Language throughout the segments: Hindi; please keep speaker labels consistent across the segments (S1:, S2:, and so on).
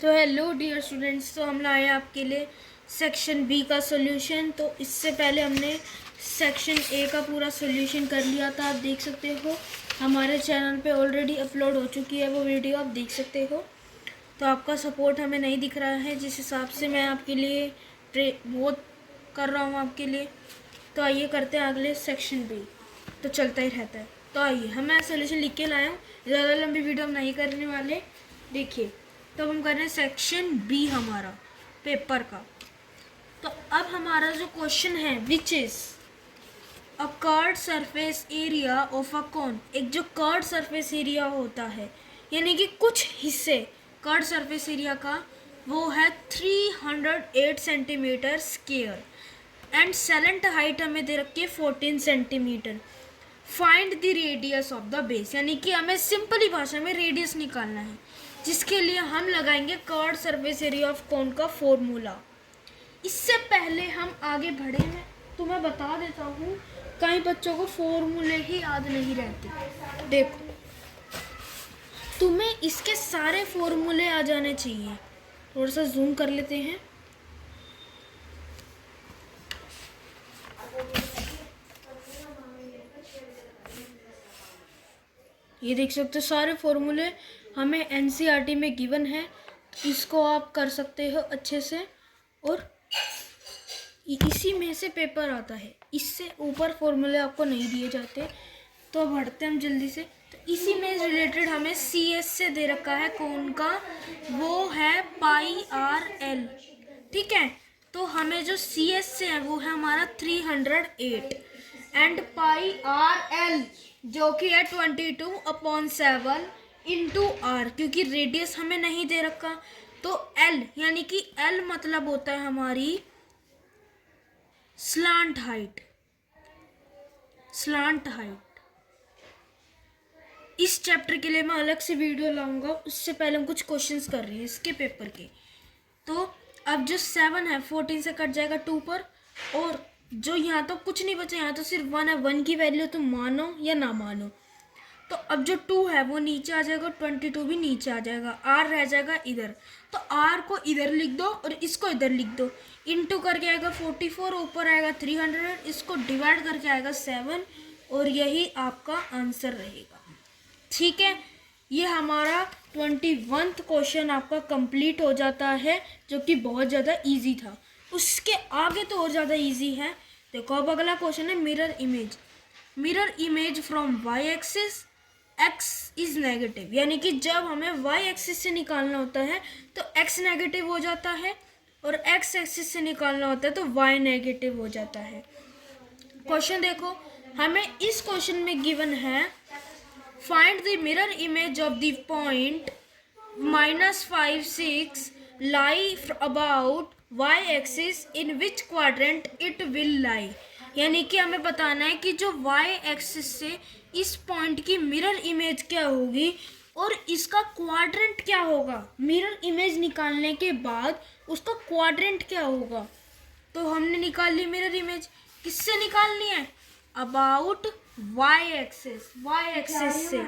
S1: तो हेलो डियर स्टूडेंट्स, तो हम लाए आपके लिए सेक्शन बी का सॉल्यूशन। तो इससे पहले हमने सेक्शन ए का पूरा सॉल्यूशन कर लिया था। आप देख सकते हो हमारे चैनल पे ऑलरेडी अपलोड हो चुकी है वो वीडियो, आप देख सकते हो। तो आपका सपोर्ट हमें नहीं दिख रहा है, जिस हिसाब से मैं आपके लिए बहुत कर रहा हूँ आपके लिए। तो आइए करते हैं अगले सेक्शन बी, तो चलता ही रहता है। तो आइए मैं सॉल्यूशन लिख के लाया हूँ, ज़्यादा लंबी वीडियो हम नहीं करने वाले। देखिए, तो हम कर रहे हैं सेक्शन बी हमारा पेपर का। तो अब हमारा जो क्वेश्चन है, which is a curved surface area of a cone. एक जो कर्व्ड सरफेस एरिया होता है, यानी कि कुछ हिस्से कर्व्ड सरफेस एरिया का, वो है 308 centimetre square and salient height हमें दे रखी है 14 centimetre. Find the radius of the base, यानी कि हमें सिंपली भाषा में रेडियस निकालना है, जिसके लिए हम लगाएंगे curved surface area of cone का फॉर्मूला। इससे पहले हम आगे बढ़े हैं तो मैं बता देता हूँ, कई बच्चों को फॉर्मूले ही याद नहीं रहते। देखो, तुम्हें इसके सारे फॉर्मूले आ जाने चाहिए। थोड़ा सा जूम कर लेते हैं। ये देख सकते हो सारे फॉर्मूले हमें एनसीईआरटी में गिवन है, इसको आप कर सकते हो अच्छे से। और इसी में से पेपर आता है, इससे ऊपर फॉर्मूले आपको नहीं दिए जाते। तो बढ़ते हम जल्दी से। तो इसी में रिलेटेड हमें CS से दे रखा है कौन का, वो है पाई आर एल। ठीक है, तो हमें जो CS से है वो है हमारा 308 एंड पाई आर एल जो कि है 22/7 इंटू आर, क्योंकि रेडियस हमें नहीं दे रखा। तो L यानी कि L मतलब होता है हमारी स्लांट हाइट। इस चैप्टर के लिए मैं अलग से वीडियो लाऊंगा, उससे पहले हम कुछ क्वेश्चंस कर रहे हैं इसके पेपर के। तो अब जो 7 है 14 से कट जाएगा 2 पर, और जो यहाँ तो कुछ नहीं बचा, यहाँ तो सिर्फ 1 है। 1 की वैल्यू तुम मानो या ना मानो। तो अब जो 2 है वो नीचे आ जाएगा, 22 भी नीचे आ जाएगा, R रह जाएगा इधर। तो R को इधर लिख दो और इसको इधर लिख दो। इंटू करके आएगा 44, ऊपर आएगा 300, इसको डिवाइड करके आएगा 7, और यही आपका आंसर रहेगा। ठीक है, ये हमारा 21th क्वेश्चन आपका कंप्लीट हो जाता है, जो कि बहुत ज़्यादा इजी था। उसके आगे तो और ज़्यादा इजी है। देखो, अब अगला क्वेश्चन है mirror image from Y axis x is negative, यानी कि जब हमें y एक्सिस से निकालना होता है तो x नेगेटिव हो जाता है, और x एक्सिस से निकालना होता है तो y नेगेटिव हो जाता है। क्वेश्चन देखो, हमें इस क्वेश्चन में गिवन है find the mirror image of the point -5 6 lie about y axis in which quadrant it will lie. यानी कि हमें बताना है कि जो y एक्सिस से इस पॉइंट की मिरर इमेज क्या होगी और इसका क्वाड्रेंट क्या होगा। मिरर इमेज निकालने के बाद उसका क्वाड्रेंट क्या होगा। तो हमने निकाल ली मिरर इमेज, किससे निकालनी है, अबाउट y एक्सिस से।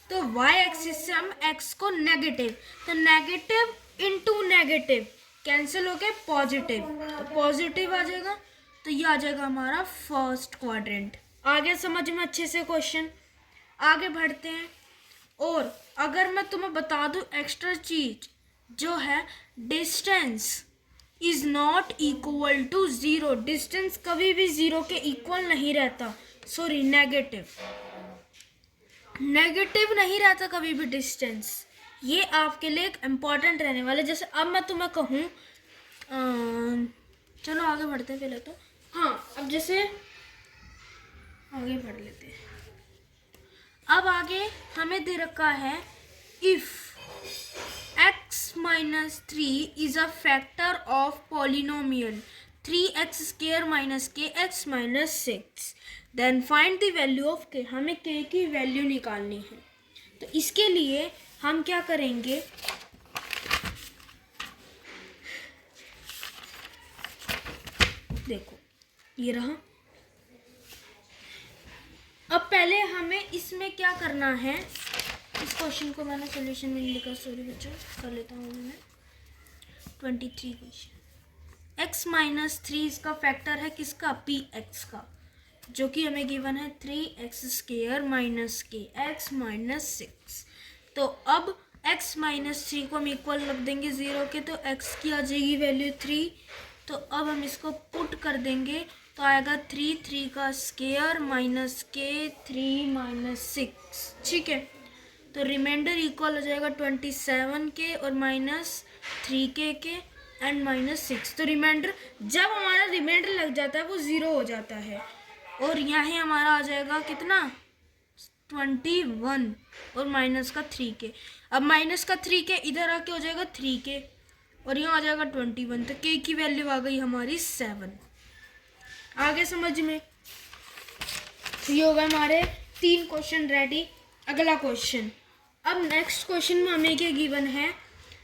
S1: तो y एक्सिस से हम x को नेगेटिव, तो नेगेटिव इंटू नेगेटिव कैंसिल हो गए पॉजिटिव, तो पॉजिटिव आ जाएगा। तो ये आ जाएगा हमारा फर्स्ट क्वाड्रेंट। आगे समझ में अच्छे से क्वेश्चन, आगे बढ़ते हैं। और अगर मैं तुम्हें बता दूं एक्स्ट्रा चीज, जो है distance is not equal to 0। Distance कभी भी 0 के इक्वल नहीं रहता, सॉरी नेगेटिव नहीं रहता कभी भी डिस्टेंस। ये आपके लिए एक इम्पॉर्टेंट रहने वाला है। जैसे अब मैं तुम्हें कहूँ, चलो आगे बढ़ते हैं पहले तो। हाँ, अब जैसे आगे बढ़ लेते हैं। अब आगे हमें दे रखा है if x-3 is a factor of polynomial 3x² - kx - 6, then find the value of k। हमें k की वैल्यू निकालनी है। तो इसके लिए हम क्या करेंगे, देखो ये रहा। अब पहले हमें इसमें क्या करना है, इस क्वेश्चन को मैंने सॉल्यूशन में नहीं लिखा, सॉरी बच्चों, कर लेता हूँ मैं। 23 क्वेश्चन। x माइनस 3 इसका फैक्टर है किसका, पी एक्स का, जो कि हमें गिवन है 3x² माइनस के x माइनस 6। तो अब x माइनस 3 को हम इक्वल रख देंगे 0 के, तो x की आ जाएगी वैल्यू 3। तो अब हम इसको पुट कर देंगे तो आएगा 3 का स्क्वायर माइनस के 3 माइनस 6। ठीक है, तो रिमाइंडर इक्वल हो जाएगा 27 के और माइनस 3 के एंड माइनस 6। तो रिमाइंडर, जब हमारा रिमाइंडर लग जाता है वो 0 हो जाता है। और यहाँ हमारा आ जाएगा कितना, 21 और माइनस का 3 के। अब माइनस का 3 के इधर आके हो जाएगा 3 के और यहाँ आ जाएगा 21। तो के की वैल्यू आ गई हमारी 7। आगे समझ में, तो ये होगा हमारे 3 क्वेश्चन रेडी। अगला क्वेश्चन, अब नेक्स्ट क्वेश्चन में हमें क्या गिवन है,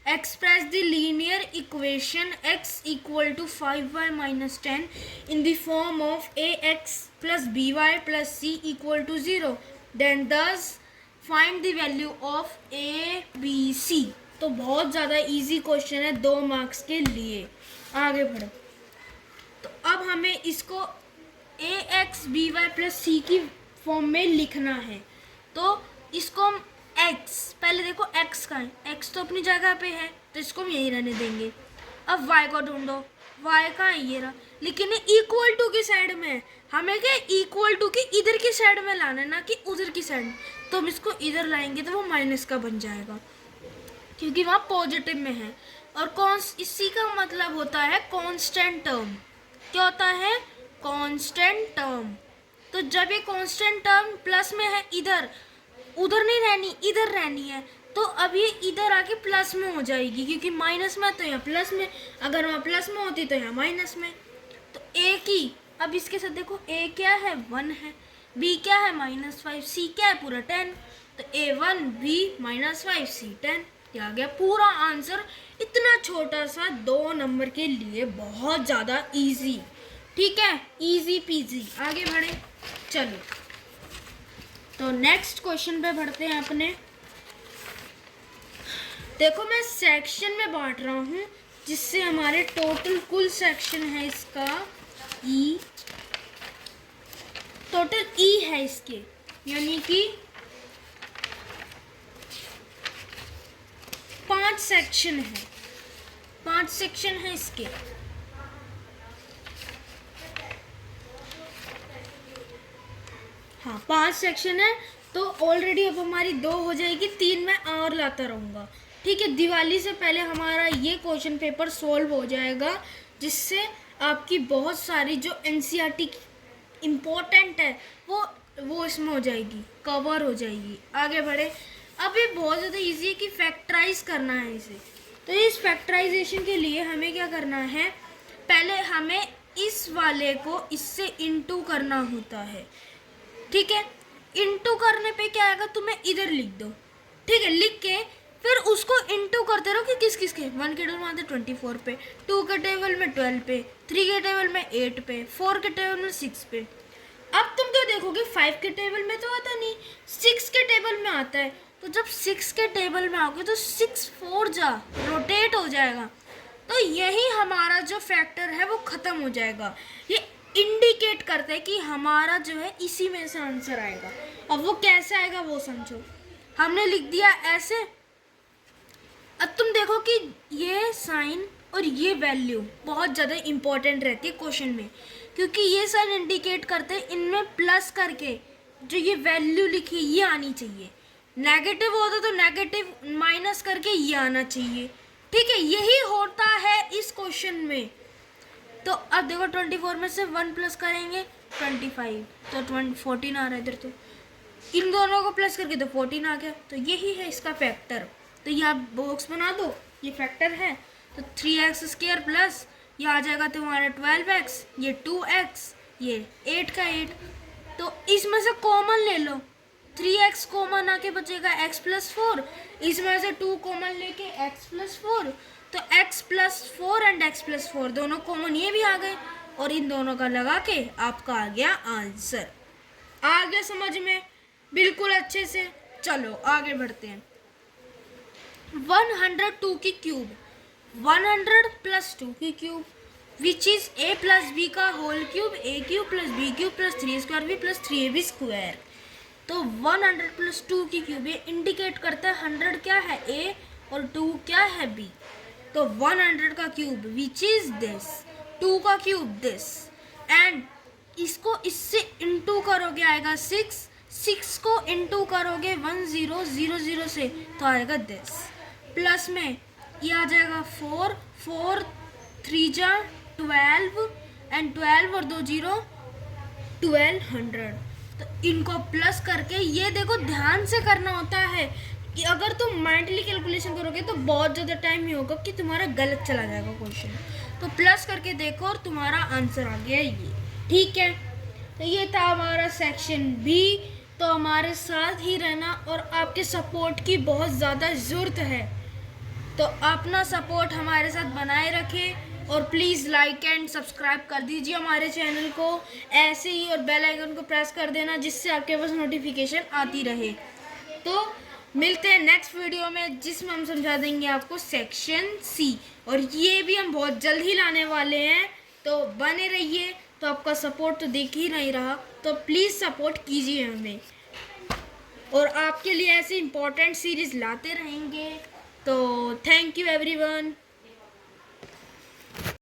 S1: express the linear equation x equal to 5y minus 10 in the form of ax plus by plus c equal to 0, then thus find the value of a b c। तो बहुत ज़्यादा इजी क्वेश्चन है 2 मार्क्स के लिए। आगे बढ़ो, तो अब हमें इसको ax by प्लस c की फॉर्म में लिखना है। तो इसको हम x, पहले देखो x का है, x तो अपनी जगह पे है तो इसको हम यहीं रहने देंगे। अब y को ढूंढो, y का है ये रहा, लेकिन इक्वल टू की साइड में है, हमें क्या इक्वल टू की इधर की साइड में लाना है, ना कि उधर की साइड। तो हम इसको इधर लाएंगे तो वो माइनस का बन जाएगा क्योंकि वहाँ पॉजिटिव में है। और इसी का मतलब होता है कांस्टेंट टर्म। क्या होता है, कांस्टेंट टर्म। तो जब ये कांस्टेंट टर्म प्लस में है, इधर उधर नहीं रहनी, इधर रहनी है, तो अब ये इधर आके प्लस में हो जाएगी क्योंकि माइनस में तो यहाँ प्लस में, अगर वहाँ प्लस में होती तो यहाँ माइनस में। तो a की, अब इसके साथ देखो a क्या है 1 है, b क्या है -5, c क्या है पूरा 10। तो a1 b -5 c 10। ये आ गया पूरा आंसर। इतना छोटा सा 2 नंबर के लिए बहुत ज़्यादा इजी। ठीक है, इजी पीजी। आगे बढ़े, चलो तो नेक्स्ट क्वेश्चन पे बढ़ते हैं अपने। देखो मैं सेक्शन में बांट रहा हूँ जिससे हमारे टोटल कुल सेक्शन है इसका ई, टोटल ई है इसके, यानी कि 5 सेक्शन है, 5 सेक्शन है इसके। हाँ 5 सेक्शन है, तो ऑलरेडी अब हमारी 2 हो जाएगी, 3 मैं और लाता रहूँगा। ठीक है, दिवाली से पहले हमारा ये क्वेश्चन पेपर सॉल्व हो जाएगा, जिससे आपकी बहुत सारी जो एनसीईआरटी इम्पोर्टेंट है वो इसमें हो जाएगी, कवर हो जाएगी। आगे बढ़े, अब ये बहुत ज़्यादा इजी है कि फैक्टराइज करना है इसे। तो इस फैक्टराइजेशन के लिए हमें क्या करना है, पहले हमें इस वाले को इससे इनटू करना होता है। ठीक है, इनटू करने पे क्या आएगा, तुम्हें इधर लिख दो। ठीक है, लिख के फिर उसको इनटू करते रहो कि किस किस के, 1 के टेबल में आते 24 पे, 2 के टेबल में 12 पे, 3 के टेबल में 8 पे, 4 के टेबल में 6 पे। अब तुम क्या देखोगे, 5 के टेबल में तो आता नहीं, 6 के टेबल में आता है। तो जब 6 के टेबल में आओगे तो 6 4 जा रोटेट हो जाएगा, तो यही हमारा जो फैक्टर है वो ख़त्म हो जाएगा। ये इंडिकेट करते हैं कि हमारा जो है इसी में से आंसर आएगा। अब वो कैसे आएगा वो समझो, हमने लिख दिया ऐसे। अब तुम देखो कि ये साइन और ये वैल्यू बहुत ज़्यादा इम्पोर्टेंट रहती है क्वेश्चन में, क्योंकि ये साइन इंडिकेट करते हैं इनमें प्लस करके जो ये वैल्यू लिखी ये आनी चाहिए, नेगेटिव होता तो नेगेटिव माइनस करके ये आना चाहिए। ठीक है, यही होता है इस क्वेश्चन में। तो अब देखो 24 में से 1 प्लस करेंगे 25, तो 14 आ रहा है इधर, तो इन दोनों को प्लस करके तो 14 आ गया। तो यही है इसका फैक्टर। तो ये आप बॉक्स बना दो, ये फैक्टर है। तो 3x² प्लस ये आ जाएगा तुम्हारा 12x, ये 2x, ये 8 का 8। तो इसमें से कॉमन ले लो, 3x कॉमन आके बचेगा x + 4, इसमें से 2 कॉमन लेके x + 4, तो x + 4 एंड x + 4 दोनों कॉमन ये भी आ गए, और इन दोनों का लगा के आपका आ गया आंसर। आ गया समझ में बिल्कुल अच्छे से। चलो आगे बढ़ते हैं। 102 की क्यूब, 100 प्लस 2 की cube which is a plus B का whole cube, a cube plus B cube plus 3 square B plus 3ab square. तो 100 प्लस 2 की क्यूब, ये इंडिकेट करता है 100 क्या है a और 2 क्या है b। तो 100 का क्यूब विच इज दिस, 2 का क्यूब दिस, एंड इसको इससे इंटू करोगे आएगा 6, 6 को इंटू करोगे 1000 से तो आएगा दिस, प्लस में ये आ जाएगा 4, 4 3 जा 12 एंड 12 और 2 जीरो 1200। तो इनको प्लस करके, ये देखो ध्यान से करना होता है कि अगर तुम माइंडली कैलकुलेशन करोगे तो बहुत ज़्यादा टाइम ही होगा कि तुम्हारा गलत चला जाएगा क्वेश्चन। तो प्लस करके देखो और तुम्हारा आंसर आ गया ये, ठीक है। तो ये था हमारा सेक्शन बी। तो हमारे साथ ही रहना और आपके सपोर्ट की बहुत ज़्यादा ज़रूरत है। तो अपना सपोर्ट हमारे साथ बनाए रखें और प्लीज़ लाइक एंड सब्सक्राइब कर दीजिए हमारे चैनल को ऐसे ही, और बेल आइकन को प्रेस कर देना जिससे आपके पास नोटिफिकेशन आती रहे। तो मिलते हैं नेक्स्ट वीडियो में जिसमें हम समझा देंगे आपको सेक्शन सी, और ये भी हम बहुत जल्द ही लाने वाले हैं। तो बने रहिए। तो आपका सपोर्ट तो देख ही नहीं रहा, तो प्लीज़ सपोर्ट कीजिए हमें, और आपके लिए ऐसे इम्पोर्टेंट सीरीज़ लाते रहेंगे। तो थैंक यू एवरीवन।